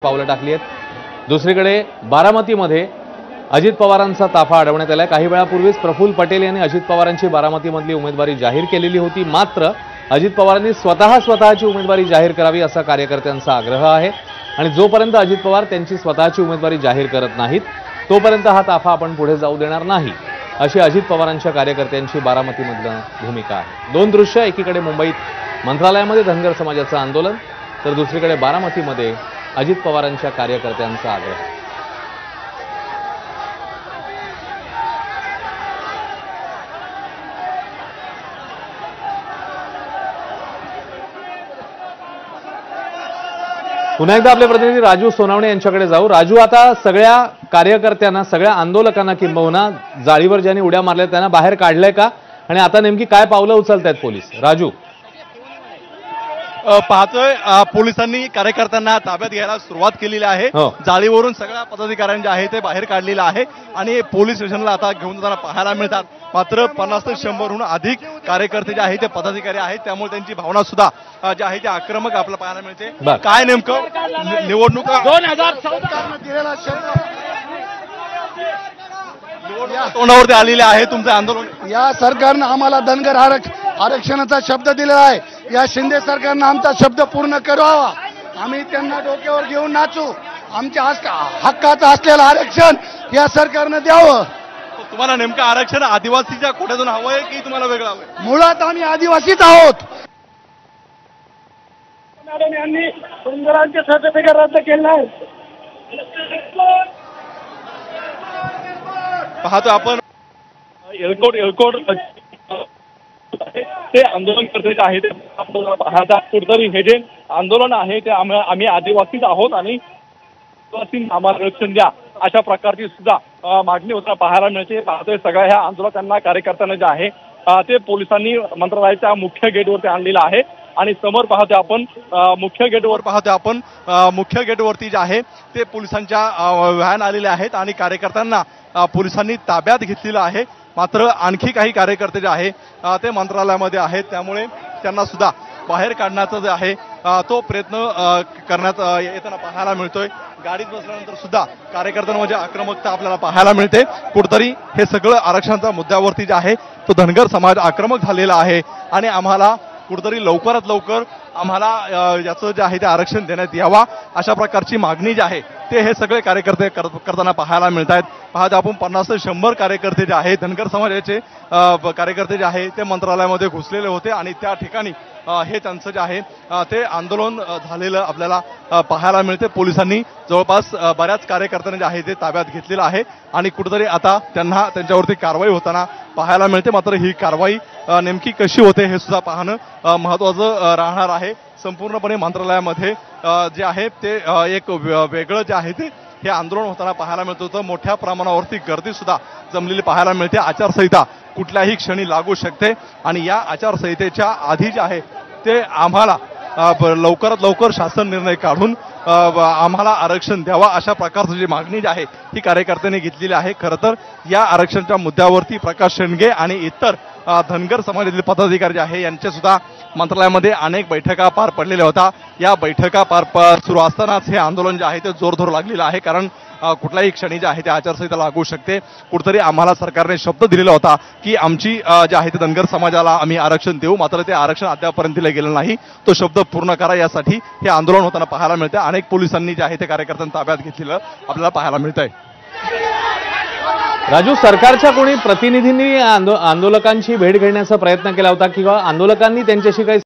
पावलं टाकली आहेत। दुसरीकडे बारामतीमध्ये अजित पवारांचा ताफा अडवण्यात आलाय। काही वेळापूर्वीच प्रफुल्ल पटेल यांनी अजित पवारांची बारामतीमधली उमेदवारी जाहीर केलेली होती, मात्र अजित पवारांनी स्वतःची उमेदवारी जाहीर करावी असा कार्यकर्त्यांचा आग्रह आहे आणि जोपर्यंत अजित पवार त्यांची स्वतःची उमेदवारी जाहीर करत नाहीत तोपर्यंत हा ताफा आपण पुढे जाऊ देणार नाही, अशी अजित पवारांच्या कार्यकर्त्यांची बारामतीमधली भूमिका आहे। दोन दृश्य, एकीकडे मुंबईत मंत्रालयामध्ये धनगर समाजाचं आंदोलन, तर दुसरीकडे बारामतीमध्ये अजित पवारांच्या कार्यकर्त्यांचा आग्रह। पुन्हा एकदा आपले प्रतिनिधी राजू सोनावणे यांच्याकडे जाऊ। राजू, आता सगळ्या कार्यकर्त्यांना, सगळ्या आंदोलकांना किंबहुना जाळीवर ज्यांनी उड्या मारल्या त्यांना बाहेर काढलंय का, आणि आता नेमकी काय पावलं उचलतायत पोलीस? राजू, पाहतोय पोलिसांनी कार्यकर्त्यांना ताब्यात घ्यायला सुरुवात केलेली आहे। जाळीवरून सगळ्या पदाधिकाऱ्यांचे आहे ते बाहेर काढलेलं आहे आणि पोलीस स्टेशनला आता घेऊन जाताना पाहायला मिळतात। मात्र 50 ते 100हून अधिक कार्यकर्ते जे आहेत ते पदाधिकारी आहेत, त्यामुळे त्यांची भावना सुद्धा जी आहे ती आक्रमक आपल्याला पाहायला मिळते। काय नेमकं निवडणुका 2014 दिलेला तोंडावरती आलेले आहे तुमचं आंदोलन? या सरकारनं आम्हाला धनगर आरक्षणाचा शब्द दिलेला आहे। या शिंदे सरकारनं आमचा शब्द पूर्ण करावा। आम्ही त्यांना डोक्यावर घेऊन नाचू। आमच्या हक्काचं असलेलं आरक्षण या सरकारनं द्यावं। तुम्हाला नेमकं आरक्षण आदिवासीच्या कोट्यातून हवंय की तुम्हाला वेगळं हवंय? मुळात आम्ही आदिवासीच आहोत। मॅडम यांनी धनगरांचे सर्टिफिकेट रद्द केलं आहे। पाहतो आपण एलकोट ते आंदोलन करते आहेत। कुठेतरी हे जे आंदोलन आहे ते आम्ही आदिवासीच आहोत आणि आदिवासी आम्हाला आरक्षण द्या अशा प्रकारची सुद्धा मागणी होताना पाहायला मिळते। पाहतोय सगळ्या ह्या आंदोलकांना, कार्यकर्त्यांना जे आहे ते पोलिसांनी मंत्रालयाच्या मुख्य गेटवरती आणलेलं आहे आणि समोर पाहतोय आपण मुख्य गेटवरती जे आहे ते पोलिसांच्या व्हॅन आलेल्या आहेत आणि कार्यकर्त्यांना पोलिसांनी ताब्यात घेतलेलं आहे। मात्र आणखी काही कार्यकर्ते जे आहे ते मंत्रालयामध्ये आहेत, त्यामुळे त्यांना सुद्धा बाहेर काढण्याचा जे आहे तो प्रयत्न करण्यात येताना पाहायला मिळतोय। गाडीत बसल्यानंतर सुद्धा कार्यकर्त्यांमध्ये आक्रमकता आपल्याला पाहायला मिळते। कुठेतरी हे सगळं आरक्षणाच्या मुद्द्यावरती जे आहे तो धनगर समाज आक्रमक झालेला आहे आणि आम्हाला कुठेतरी लवकरात लवकर आम्हाला याचं जे आहे ते आरक्षण देण्यात यावा अशा प्रकारची मागणी जी आहे ते हे सगळे कार्यकर्ते करताना पाहायला मिळत आहेत। पाहता आपण 50 ते 100 कार्यकर्ते जे आहेत धनगर समाजाचे कार्यकर्ते जे आहे ते मंत्रालयामध्ये घुसलेले होते आणि त्या ठिकाणी हे त्यांचं जे आहे ते आंदोलन झालेलं आपल्याला पाहायला मिळते। पोलिसांनी जवळपास बऱ्याच कार्यकर्त्यांना जे आहे ते ताब्यात घेतलेलं आहे आणि कुठेतरी आता त्यांच्यावरती कारवाई होताना पाहायला मिळते। मात्र ही कारवाई नेमकी कशी होते हे सुद्धा पाहणं महत्त्वाचं राहणार आहे। संपूर्णपणे मंत्रालयामध्ये जे आहे ते एक वेगळं जे आहे ते हे आंदोलन होताना पाहायला मिळत होतं। मोठ्या प्रमाणावरती गर्दी सुद्धा जमलेली पाहायला मिळते। आचारसंहिता कुठल्याही क्षणी लागू शकते आणि या आचारसंहितेच्या आधी जे आहे ते आम्हाला लवकरात लवकर शासन निर्णय काढून आम्हाला आरक्षण द्यावा अशा प्रकारची जी मागणी जी आहे ही कार्यकर्त्यांनी घेतलेली आहे। खरं तर या आरक्षणाच्या मुद्द्यावरती प्रकाश शेंडगे आणि इतर धनगर समाजातील पदाधिकारी जे आहे यांच्या सुद्धा मंत्रालयामध्ये अनेक बैठका पार पडलेल्या होत्या। या बैठका सुरू असतानाच हे आंदोलन जे आहे ते जोर धरू लागलेलं आहे, कारण कुठल्याही क्षणी जे आहे ते आचारसंहिता लागू शकते। कुठेतरी आम्हाला सरकारने शब्द दिलेला होता की आमची जे आहे ते धनगर समाजाला आम्ही आरक्षण देऊ, मात्र ते आरक्षण अद्यापर्यंत दिलं गेलं नाही। तो शब्द पूर्ण करा यासाठी हे आंदोलन होताना पाहायला मिळते। अनेक पोलिसांनी जे आहे ते कार्यकर्त्यांना ताब्यात घेतलेलं आपल्याला पाहायला मिळतंय। राजू, सरकारच्या कोणी प्रतिनिधींनी आंदोलकांची भेट घेण्याचा प्रयत्न केला होता किंवा आंदोलकांनी त्यांच्याशी काही